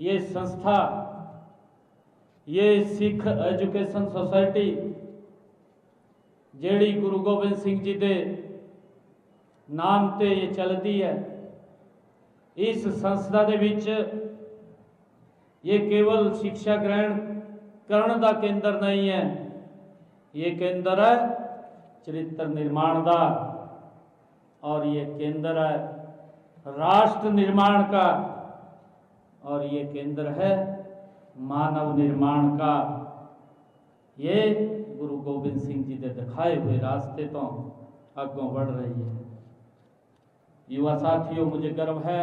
ये संस्था, ये सिख एजुकेशन सोसाइटी जेड़ी गुरु गोबिंद सिंह जी के नाम ते ये चलती है, इस संस्था दे विच ये केवल शिक्षा ग्रहण करने का केंद्र नहीं है, ये केंद्र है चरित्र निर्माण का, और ये केंद्र है राष्ट्र निर्माण का, और ये केंद्र है मानव निर्माण का। ये गुरु गोबिंद सिंह जी के दिखाए हुए रास्ते तो आगों बढ़ रही है। युवा साथियों, मुझे गर्व है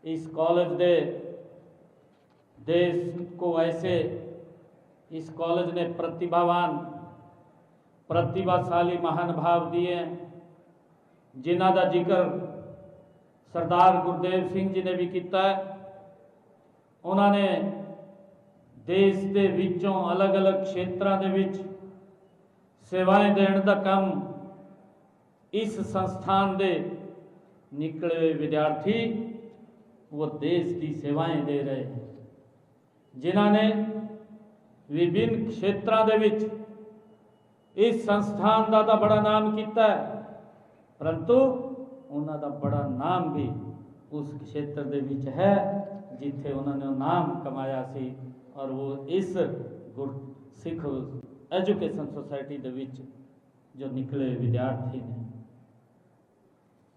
इस कॉलेज दे देश को ऐसे, इस कॉलेज ने प्रतिभावान प्रतिभाशाली महानुभाव दिए जिन्हां दा जिक्र सरदार गुरदेव सिंह जी ने भी किया है। उन्होंने देश के विचों अलग अलग क्षेत्रों के विच सेवाएं देने का काम इस संस्थान के निकले हुए विद्यार्थी वो देश की सेवाएं दे रहे हैं, जिन्होंने विभिन्न क्षेत्रों के विच इस संस्थान का तो बड़ा नाम किया है, परंतु उन्होंने बड़ा नाम भी उस क्षेत्र के विच है जिथे उन्होंने नाम कमाया सी, और वो इस सिख एजुकेशन सोसाइटी के विच जो निकले विद्यार्थी ने।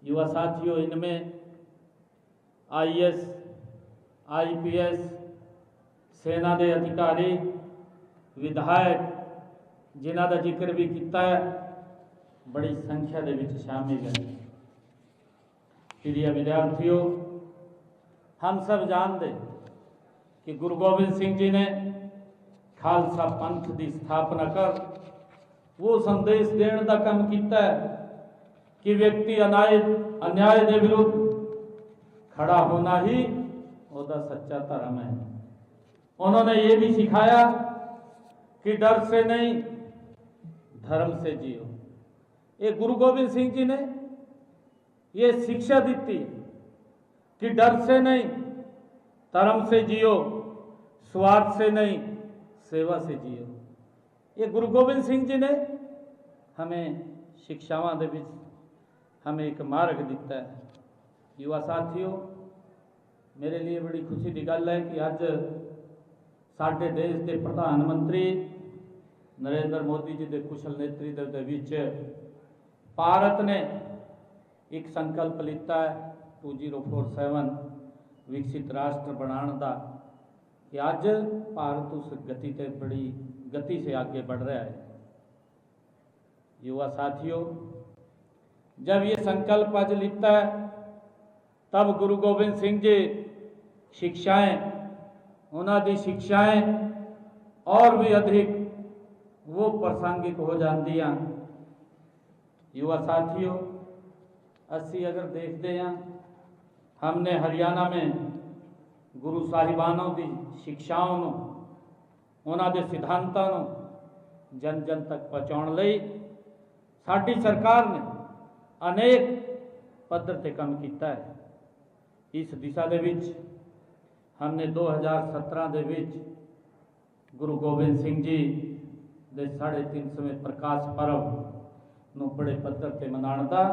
युवा साथियों, इनमें IAS, IPS, सेना के अधिकारी, विधायक जिन्हां दा जिक्र भी किया है, बड़ी संख्या दे विच शामिल है। प्रिय विद्यार्थियों, हम सब जानते कि गुरु गोबिंद सिंह जी ने खालसा पंथ की स्थापना कर वो संदेश देने का काम किया है कि व्यक्ति अन्याय के विरुद्ध खड़ा होना ही उसका सच्चा धर्म है। उन्होंने ये भी सिखाया कि डर से नहीं धर्म से जियो। ये गुरु गोबिंद सिंह जी ने ये शिक्षा दी कि डर से नहीं धर्म से जियो, स्वार्थ से नहीं सेवा से जियो। ये गुरु गोबिंद सिंह जी ने हमें शिक्षावां दे विच हमें एक मार्ग दिता है। युवा साथियों, मेरे लिए बड़ी खुशी की गल है कि अज साडे देश के प्रधानमंत्री नरेंद्र मोदी जी के कुशल नेतृत्व के विच भारत ने एक संकल्प लिता है 2047 विकसित राष्ट्र बनाने का, कि अज भारत उस गति से बड़ी गति से आगे बढ़ रहा है। युवा साथियों, जब ये संकल्प आज लिता है तब गुरु गोबिंद सिंह जी शिक्षाएं, उन्होंने शिक्षाएं और भी अधिक वो प्रासंगिक हो जाती हैं। युवा साथियों, असी अगर देखते हैं, हमने हरियाणा में गुरु साहिबानों की शिक्षाओं उन्होंने सिद्धांतों जन जन तक पहुँचाने लई साडी सरकार ने अनेक पद्धर ते काम किया है। इस दिशा दे विच हमने 2017 दे विच गुरु गोबिंद सिंह जी दे 350वें प्रकाश पर्व नूं बड़े पद्धर ते मनाने का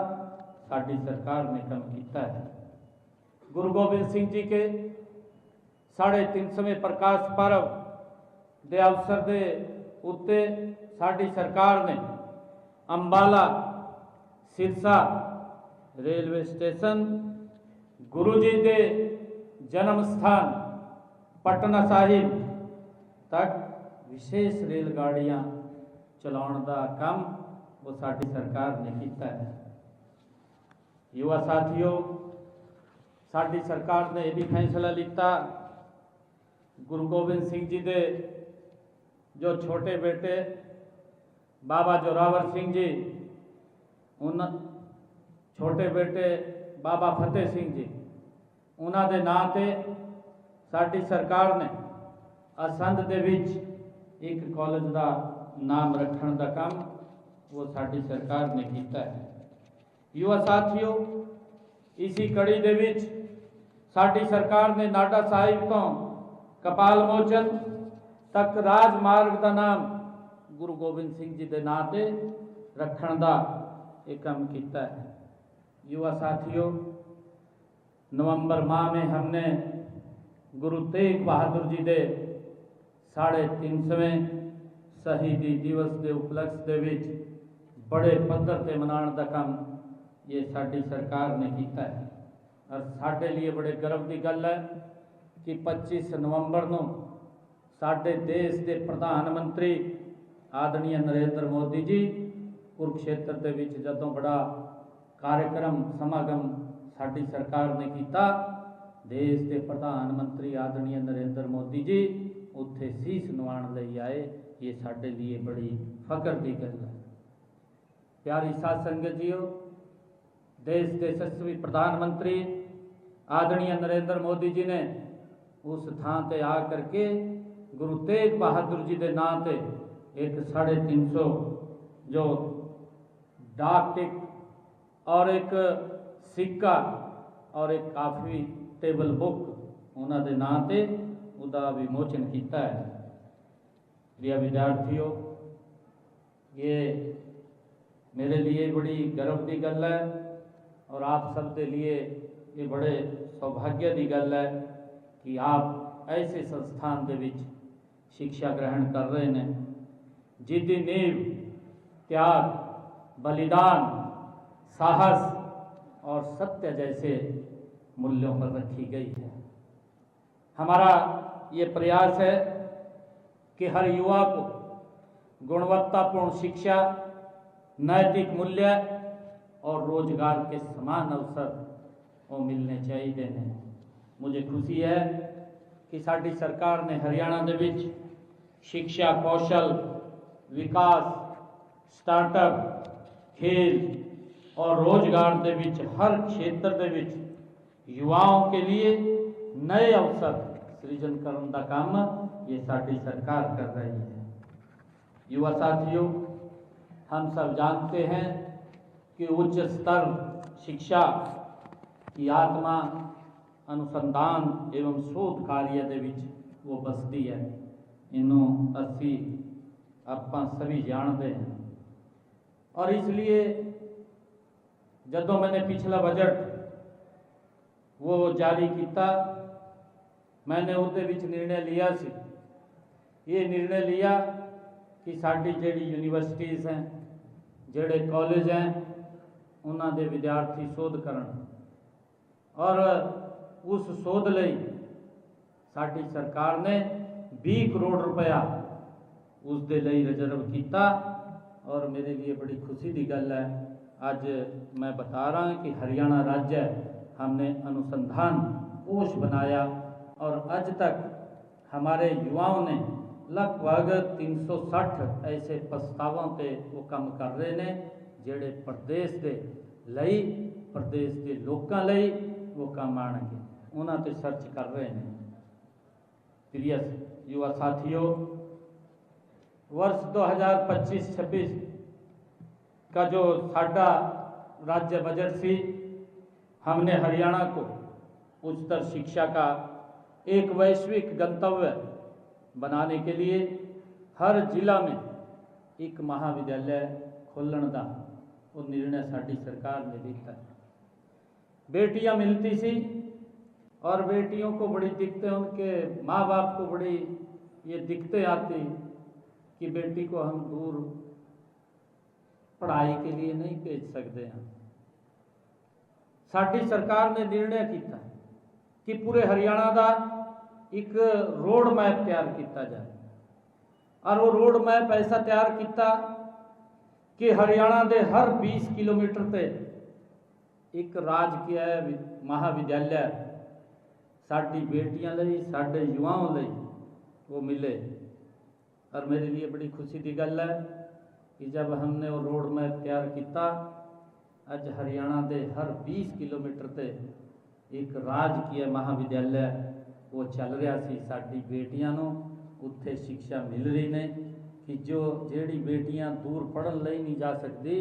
साडी सरकार ने काम किया है। गुरु गोबिंद सिंह जी के 350वें प्रकाश पर्व के अवसर के उत्ते साडी सरकार ने अंबाला, सिरसा रेलवे स्टेशन, गुरु जी के जन्म स्थान पटना साहिब तक विशेष रेलगाड़ियां चलाने का काम वो साडी सरकार ने किया है। युवा साथियों, साडी सरकार ने यह भी फैसला लिया, गुरु गोबिंद सिंह जी के जो छोटे बेटे बाबा जोरावर सिंह जी, उन छोटे बेटे बाबा फतेह सिंह जी, उन्होंने नां ते साडी सरकार ने असंध दे विच एक कॉलेज का नाम रखने का काम वो साडी सरकार ने किया है। युवा साथियों, इसी कड़ी दे विच साडी सरकार ने नाडा साहिब तो कपाल मोचन तक राजमार्ग का नाम गुरु गोबिंद सिंह जी के नाम से रखने का एक काम किया है। युवा साथियों, नवंबर माह में हमने गुरु तेग बहादुर जी के 350वें शहीदी दिवस के उपलक्ष्य के विच बड़े पद्धर से मनाने का काम ये साडी सरकार ने किया है। और साडे लिए बड़े गर्व की गल है कि 25 नवंबर को साडे देश के प्रधानमंत्री आदरणीय नरेंद्र मोदी जी कुरुक्षेत्र के विच जदों बड़ा कार्यक्रम समागम साडी सरकार ने किया, देश के प्रधानमंत्री आदरणीय नरेंद्र मोदी जी उत्थे शीश नवाण लई आए। ये साडे लिए बड़ी फख्र की गल है। प्यारी साध संगत जीओ, देश के यशस्वी प्रधानमंत्री आदरणीय नरेंद्र मोदी जी ने उस थान ते आ करके गुरु तेग बहादुर जी के नाम से एक 350 जो डाक टिकट और एक सिक्का और एक काफ़ी टेबल बुक उन्होंने नाम से उसका विमोचन किया है। प्रिय विद्यार्थियों, ये मेरे लिए बड़ी गर्व की गल है और आप सब के लिए ये बड़े सौभाग्य की गल है कि आप ऐसे संस्थान के विच शिक्षा ग्रहण कर रहे हैं जिसकी नींव त्याग, बलिदान, साहस और सत्य जैसे मूल्यों पर रखी गई है। हमारा ये प्रयास है कि हर युवा को गुणवत्तापूर्ण शिक्षा, नैतिक मूल्य और रोजगार के समान अवसर वो मिलने चाहिए हैं। मुझे खुशी है कि साडी सरकार ने हरियाणा के विच शिक्षा, कौशल विकास, स्टार्टअप, खेल और रोजगार के विच हर क्षेत्र के विच युवाओं के लिए नए अवसर सृजन करने का काम ये साडी सरकार कर रही है। युवा साथियों, हम सब जानते हैं कि उच्च स्तर शिक्षा की आत्मा अनुसंधान एवं शोध कार्य के विच वो बसती है। इन्हों असी आपां सभी जानते हैं और इसलिए जदों मैंने पिछला बजट वो जारी किया, मैंने उसदे विच निर्णय लिया सी, ये निर्णय लिया कि साडी जेड़ी यूनिवर्सिटीज़ हैं, जेड़े कॉलेज हैं, उन्हां दे विद्यार्थी शोध करन और उस शोध लई साडी सरकार ने 20 करोड़ रुपया उस दे लई रिजर्व किया। और मेरे लिए बड़ी खुशी की गल है, आज मैं बता रहा कि हरियाणा राज्य हमने अनुसंधान कोष बनाया और आज तक हमारे युवाओं ने लगभग 360 ऐसे प्रस्तावों पे वो काम कर रहे हैं जेड़े प्रदेश के लई, प्रदेश के लोगों लई वो काम आएंगे, उन्होंने सर्च कर रहे हैं। प्रिय युवा साथियों, वर्ष 2025-26 का जो साडा राज्य बजट सी, हमने हरियाणा को उच्चतर शिक्षा का एक वैश्विक गंतव्य बनाने के लिए हर जिला में एक महाविद्यालय खोलने का वो निर्णय साडी सरकार ने लिया है। बेटियां मिलती सी और बेटियों को बड़ी दिक्कतें, उनके माँ बाप को बड़ी ये दिक्कतें आती कि बेटी को हम दूर पढ़ाई के लिए नहीं भेज सकते हैं। साडी सरकार ने निर्णय किया कि पूरे हरियाणा का एक रोड मैप तैयार किया जाए और वो रोड मैप ऐसा तैयार किया कि हरियाणा के हर 20 किलोमीटर से एक राजकीय महाविद्यालय साडी बेटियां लई, साडे युवाओं लई वो मिले। और मेरे लिए बड़ी खुशी की गल है कि जब हमने वो रोड मैप तैयार किया, अज हरियाणा के हर 20 किलोमीटर से एक राजकीय महाविद्यालय वो चल रहा सी। साडी बेटियां नूं उत्थे शिक्षा मिल रही ने कि जो जेड़ी बेटियां दूर पढ़न लई नहीं जा सकती,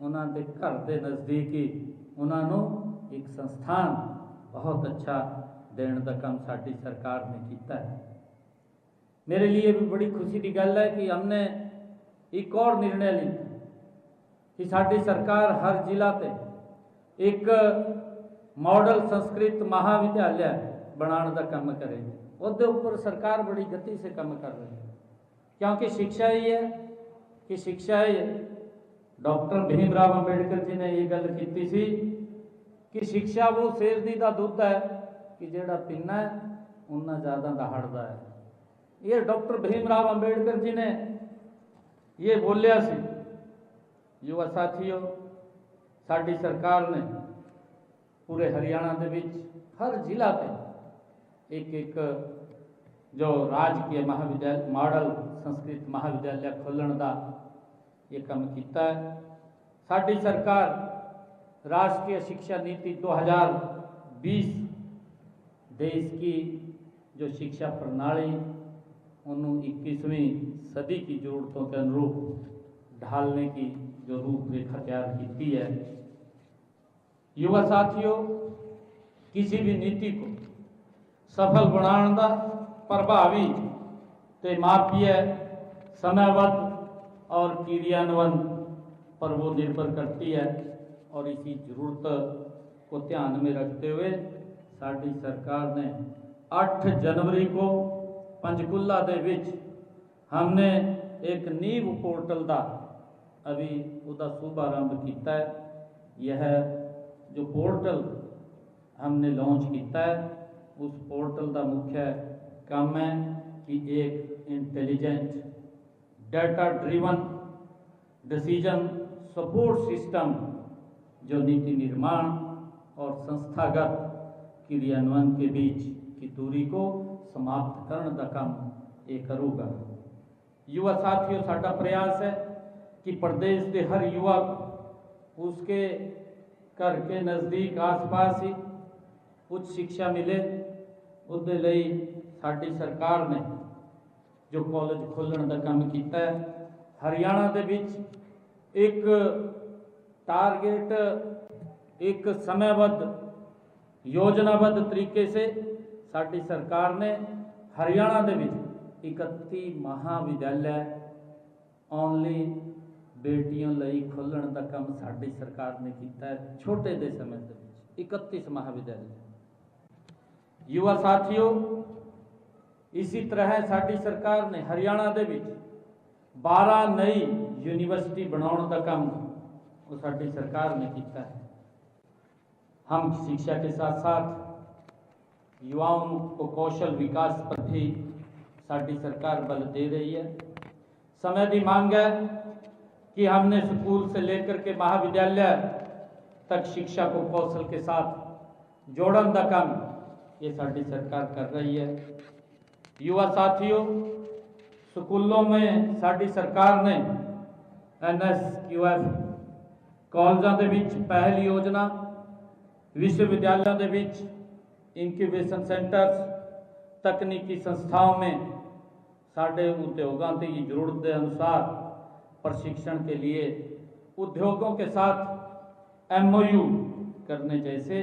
उन्हां दे घर के नज़दीक ही उन्हां नूं एक संस्थान बहुत अच्छा देने का काम साडी सरकार ने किया है। मेरे लिए भी बड़ी खुशी की गल है कि हमने एक और निर्णय लिया कि साडी सरकार हर जिला ते एक मॉडल संस्कृत महाविद्यालय बनाने का काम करेगी। उसके ऊपर सरकार बड़ी गति से काम कर रही है, क्योंकि शिक्षा ही है कि शिक्षा ही डॉक्टर भीमराव अंबेडकर जी ने ये गल की सी कि शिक्षा वो शेरनी का दुध है कि जेड़ा पीना है उन्ना ज़्यादा दहाड़ता है। ये डॉक्टर भीमराव अंबेडकर जी ने ये बोलिया सी। युवा साथियों, साडी सरकार ने पूरे हरियाणा के विच हर जिला पे एक एक जो राजकीय महाविद्यालय मॉडल संस्कृत महाविद्यालय खोलने का ये काम किया है। साडी सरकार राष्ट्रीय शिक्षा नीति 2020 देश की जो शिक्षा प्रणाली उन्होंने 21वीं सदी की जरूरतों के अनुरूप ढालने की जो रूपरेखा तैयार की है। युवा साथियों, किसी भी नीति को सफल बनाने का प्रभावी ते मापीय समयबद्ध और क्रियान्वयन पर वो निर्भर करती है। और इसी जरूरत को ध्यान में रखते हुए साडी सरकार ने 8 जनवरी को पंचकुला दे विच हमने एक नींव पोर्टल का अभी उसका शुभारंभ किया है। यह जो पोर्टल हमने लॉन्च किया है, उस पोर्टल का मुख्य काम है कि एक intelligent data driven decision support system जो नीति निर्माण और संस्थागत क्रियान्वयन के बीच की दूरी को समाप्त करने का काम ये करूँगा। युवा साथियों, साडा प्रयास है कि प्रदेश के हर युवा उसके घर के नज़दीक आसपास ही उच्च शिक्षा मिले। उसके लिए साडी सरकार ने जो कॉलेज खोलने का काम किया है, हरियाणा के विच एक टारगेट एक समयबद्ध योजनाबद्ध तरीके से साडी सरकार ने हरियाणा के विच 31 महाविद्यालय ओनली बेटियों लई खोलने का काम साडी सरकार ने किया है। छोटे दे समय के 31 महाविद्यालय। युवा साथियों, इसी तरह साडी सरकार ने हरियाणा के विच 12 नई यूनिवर्सिटी बनाने का काम वो साडी सरकार ने किया है। हम शिक्षा के साथ साथ युवाओं को कौशल विकास पर भी साडी सरकार बल दे रही है। समय की मांग है कि हमने स्कूल से लेकर के महाविद्यालय तक शिक्षा को कौशल के साथ जोड़न का काम ये साडी सरकार कर रही है। युवा साथियों, स्कूलों में साडी सरकार ने NSQF कॉलेजों के बीच पहल योजना, विश्वविद्यालयों के बीच इंक्यूबेशन सेंटर्स, तकनीकी संस्थाओं में साढ़े उद्योगों की जरूरत के अनुसार प्रशिक्षण के लिए उद्योगों के साथ MOU करने जैसे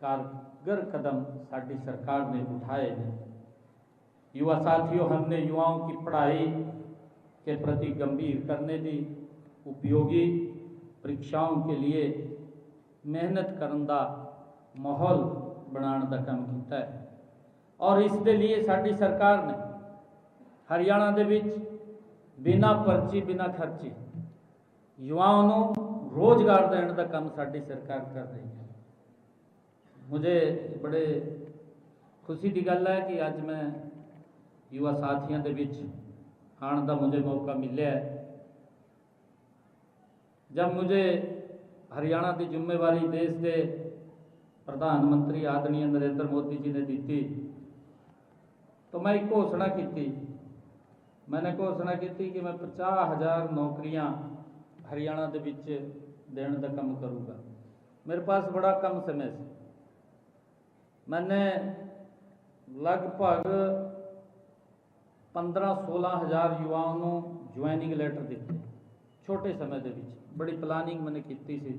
कारगर कदम साडी सरकार ने उठाए हैं। युवा साथियों, हमने युवाओं की पढ़ाई के प्रति गंभीर करने की उपयोगी परीक्षाओं के लिए मेहनत करने का माहौल बनाने का काम किया है। और इसके लिए साडी सरकार ने हरियाणा के विच बिना पर्ची बिना खर्चे युवाओं को रोजगार देने का काम साडी सरकार कर रही है। मुझे बड़े खुशी की गल है कि अज मैं युवा साथियों के विच आने का मुझे मौका मिले है। जब मुझे हरियाणा की जिम्मेवारी देश के प्रधानमंत्री आदरणीय नरेंद्र मोदी जी ने दी थी, तो मैं एक घोषणा की थी। मैंने घोषणा की थी कि मैं 50,000 नौकरियां हरियाणा के विच देने का काम करूँगा। मेरे पास बड़ा कम समय से मैंने लगभग 15-16 हज़ार युवाओं को ज्वाइनिंग लैटर दिते। छोटे समय के विच बड़ी प्लानिंग मैंने की सी।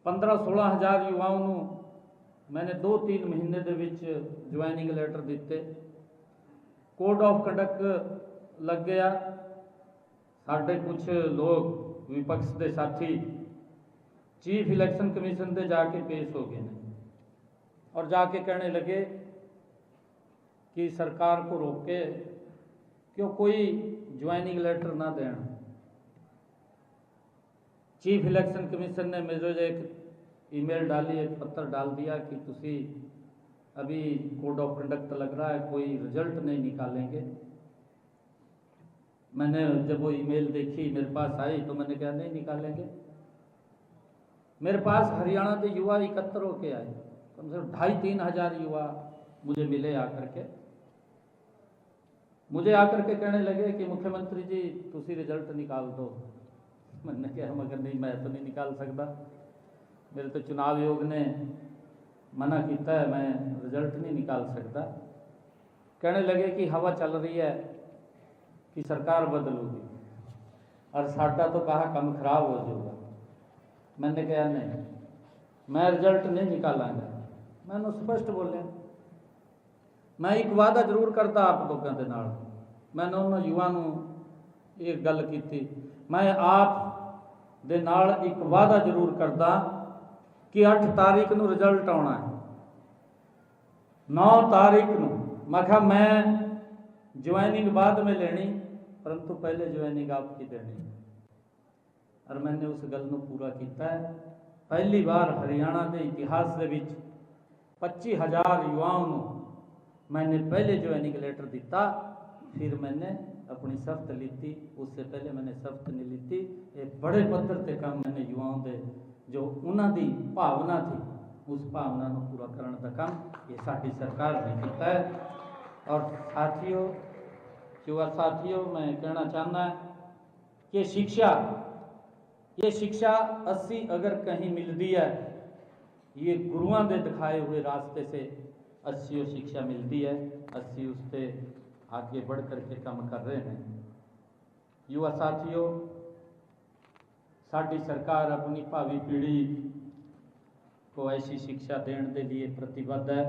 15-16 हज़ार युवाओं को मैंने 2-3 महीने ਦੇ ਵਿੱਚ ज्वाइनिंग ਲੈਟਰ ਦਿੱਤੇ। ਕੋਡ ਆਫ ਕੰਡਕਟ ਲੱਗ ਗਿਆ। ਸਾਡੇ ਕੁਝ ਲੋਕ विपक्ष ਦੇ साथी चीफ इलेक्शन कमीशन से जाके पेश हो गए और जाके कहने लगे कि सरकार को रोके क्यों कोई ज्वाइनिंग लेटर ना देना। चीफ इलेक्शन कमीशन ने मेरे एक ईमेल डाली, एक पत्र डाल दिया कि तुसी अभी कोड ऑफ कंडक्ट लग रहा है, कोई रिजल्ट नहीं निकालेंगे। मैंने जब वो ईमेल देखी मेरे पास आई तो मैंने कहा नहीं निकालेंगे। मेरे पास हरियाणा के युवा एकत्र होके आए, कम से कम 2,500-3 हज़ार युवा मुझे मिले आकर के। मुझे आकर के कहने लगे कि मुख्यमंत्री जी तुसी रिजल्ट निकाल दो। मैंने कहा मगर नहीं, मैं तो नहीं निकाल सकता, मेरे तो चुनाव आयोग ने मना किया है, मैं रिजल्ट नहीं निकाल सकता। कहने लगे कि हवा चल रही है कि सरकार बदलूगी और साडा तो कहा काम खराब हो जाएगा। मैंने कहा नहीं, मैं रिजल्ट नहीं निकालांगा। मैंने स्पष्ट बोलिया, मैं एक वादा जरूर करता आप लोगों के नाल। मैंने उन्होंने युवा एक गल की, मैं आप दे नाल एक वादा जरूर करता कि 8 तारीख को रिजल्ट आना है, 9 तारीख को मैं कहा मैं ज्वाइनिंग बाद में लेनी, परंतु पहले ज्वाइनिंग आपकी देनी। और मैंने उस गल को पूरा किया है। पहली बार हरियाणा के इतिहास के 25,000 युवाओं को मैंने पहले ज्वाइनिंग लेटर दिता, फिर मैंने अपनी शर्त ली थी, उससे पहले मैंने शर्त नहीं ली थी। एक बड़े पद्धर से काम मैंने युवाओं के जो उन्होंने भावना थी उस भावना को पूरा करने का काम ये साडी सरकार ने किया है। और साथियों, युवा साथियों, मैं कहना चाहना कि ये शिक्षा 80 अगर कहीं मिलती है, ये गुरुओं के दिखाए हुए रास्ते से 80 शिक्षा मिलती है। 80 उस पर आगे बढ़ करके काम कर रहे हैं। युवा साथियों, साडी सरकार अपनी भावी पीढ़ी को ऐसी शिक्षा देने के लिए प्रतिबद्ध है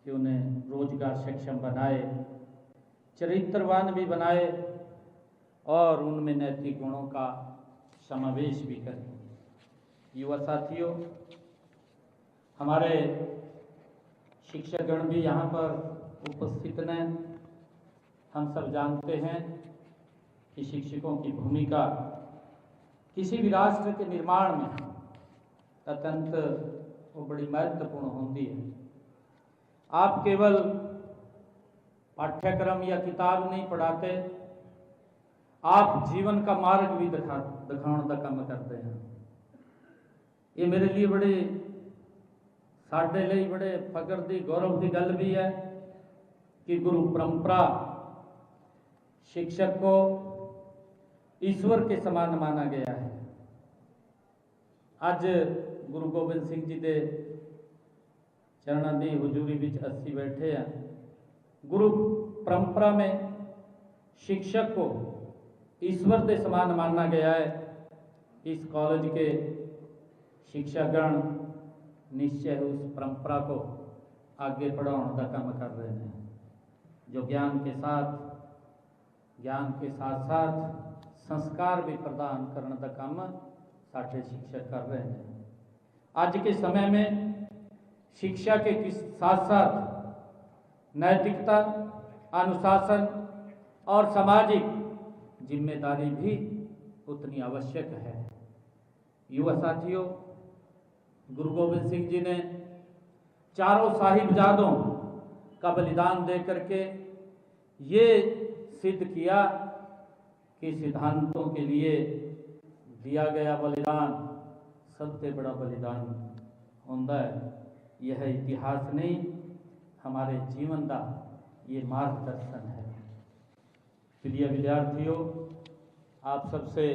कि उन्हें रोजगार सक्षम बनाए, चरित्रवान भी बनाए और उनमें नैतिक गुणों का समावेश भी करें। युवा साथियों, हमारे शिक्षकगण भी यहाँ पर उपस्थित हैं। हम सब जानते हैं कि शिक्षकों की भूमिका किसी भी राष्ट्र के निर्माण में अत्यंत वो बड़ी महत्वपूर्ण होती है। आप केवल पाठ्यक्रम या किताब नहीं पढ़ाते, आप जीवन का मार्ग भी दिखाने का काम करते हैं। ये मेरे लिए बड़े साढ़े लिए बड़े फकर की गौरव की गल भी है कि गुरु परंपरा शिक्षक को ईश्वर के समान माना गया है। आज गुरु गोबिंद सिंह जी के चरणों की हजूरी विच अस्सी बैठे हैं। गुरु परंपरा में शिक्षक को ईश्वर के समान माना गया है। इस कॉलेज के शिक्षकगण निश्चय उस परंपरा को आगे बढ़ाने का काम कर रहे हैं, जो ज्ञान के साथ साथ संस्कार भी प्रदान करने का काम साढ़े शिक्षक कर रहे हैं। आज के समय में शिक्षा के साथ साथ नैतिकता, अनुशासन और सामाजिक जिम्मेदारी भी उतनी आवश्यक है। युवा साथियों, गुरु गोबिंद सिंह जी ने चारों साहिबजादों का बलिदान दे करके ये सिद्ध किया कि सिद्धांतों के लिए दिया गया बलिदान सबसे बड़ा बलिदान होता है। यह इतिहास नहीं, हमारे जीवन का ये मार्गदर्शन है। प्रिय विद्यार्थियों, आप सबसे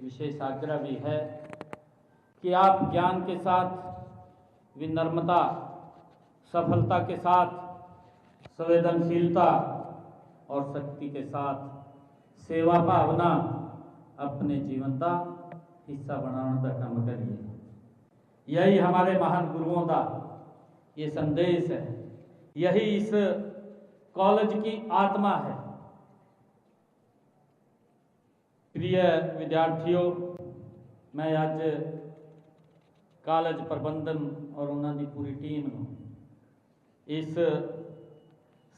विशेष आग्रह भी है कि आप ज्ञान के साथ, विनम्रता, सफलता के साथ, संवेदनशीलता और शक्ति के साथ सेवा भावना अपने जीवन का हिस्सा बनाने का काम करिए। यही हमारे महान गुरुओं का ये संदेश है, यही इस कॉलेज की आत्मा है। प्रिय विद्यार्थियों, मैं आज कॉलेज प्रबंधन और उन्होंने पूरी टीम को इस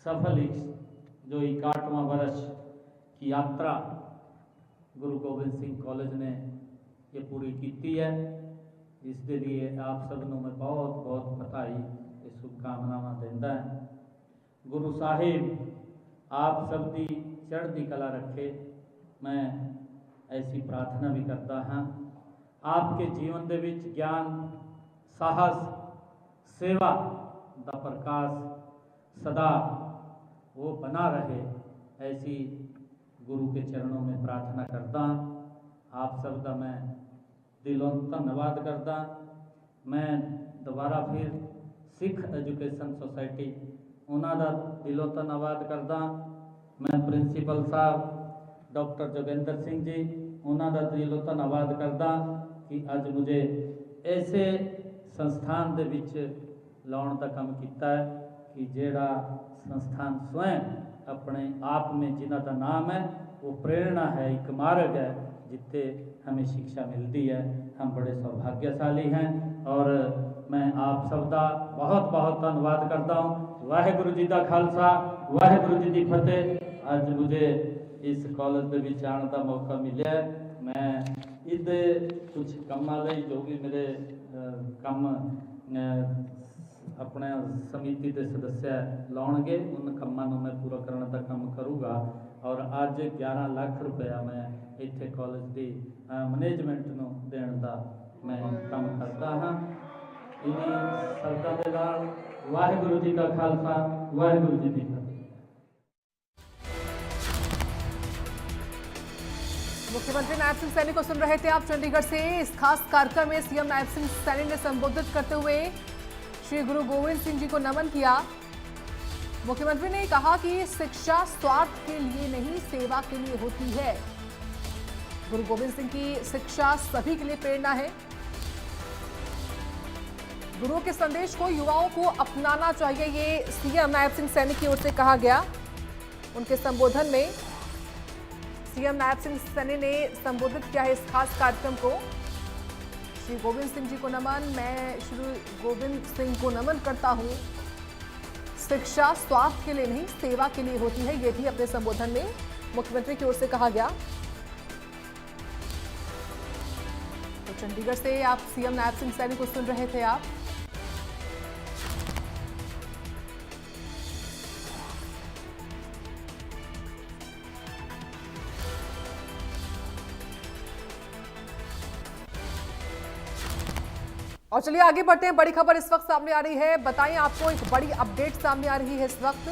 सफल जो 61वां वर्ष की यात्रा गुरु गोबिंद सिंह कॉलेज ने ये पूरी की है, इसके लिए आप सबनों में बहुत बहुत बधाई शुभकामनावां देता है। गुरु साहिब आप सब की चढ़ती कला रखे, मैं ऐसी प्रार्थना भी करता हाँ। आपके जीवन के विच ज्ञान, साहस, सेवा का प्रकाश सदा वो बना रहे, ऐसी गुरु के चरणों में प्रार्थना करता। आप सब का मैं दिलों धन्यवाद करता। मैं दोबारा फिर सिख एजुकेशन सोसाइटी उन्होंने दिलों धन्यवाद करता। मैं प्रिंसीपल साहब डॉक्टर जोगिंदर सिंह जी उन्होंने दिलों धन्यवाद करता कि अज मुझे ऐसे संस्थान के विच लाने का काम किया है कि जेड़ा संस्थान स्वयं अपने आप में जिन्हों का नाम है वो प्रेरणा है, एक मार्ग है जिथे हमें शिक्षा मिलती है। हम बड़े सौभाग्यशाली हैं और मैं आप सब का बहुत बहुत धन्यवाद करता हूँ। वाहेगुरु जी का खालसा, वाहेगुरु जी की फतेह। आज मुझे इस कॉलेज के विच आने का मौका मिले, मैं इहदे कुछ कामां लई जो भी मेरे काम अपने समिति के सदस्य लाउणगे उन कामां नूं मैं पूरा करने का काम करूँगा। और अज 11 लाख रुपया मैं इत्थे कॉलेज की मैनेजमेंट नूं देण दा मैं काम करता हाँ। इन्हीं शब्दां दे नाल वाहिगुरू जी का खालसा, वाहिगुरू जी की फतेह। मुख्यमंत्री नायब सिंह सैनी को सुन रहे थे आप चंडीगढ़ से। इस खास कार्यक्रम में सीएम नायब सिंह सैनी ने संबोधित करते हुए श्री गुरु गोविंद सिंह जी को नमन किया। मुख्यमंत्री ने कहा कि शिक्षा स्वार्थ के लिए नहीं, सेवा के लिए होती है। गुरु गोविंद सिंह की शिक्षा सभी के लिए प्रेरणा है। गुरुओं के संदेश को युवाओं को अपनाना चाहिए, ये सीएम नायब सिंह सैनी की ओर से कहा गया। उनके संबोधन में सीएम नायब सिंह सैनी ने संबोधित किया है इस खास कार्यक्रम को। श्री गोविंद सिंह जी को नमन, मैं श्री गोविंद सिंह को नमन करता हूं। शिक्षा स्वार्थ के लिए नहीं, सेवा के लिए होती है, ये भी अपने संबोधन में मुख्यमंत्री की ओर से कहा गया। तो चंडीगढ़ से आप सीएम नायब सिंह सैनी को सुन रहे थे आप। और चलिए आगे बढ़ते हैं। बड़ी खबर इस वक्त सामने आ रही है, बताएं आपको एक बड़ी अपडेट सामने आ रही है इस वक्त।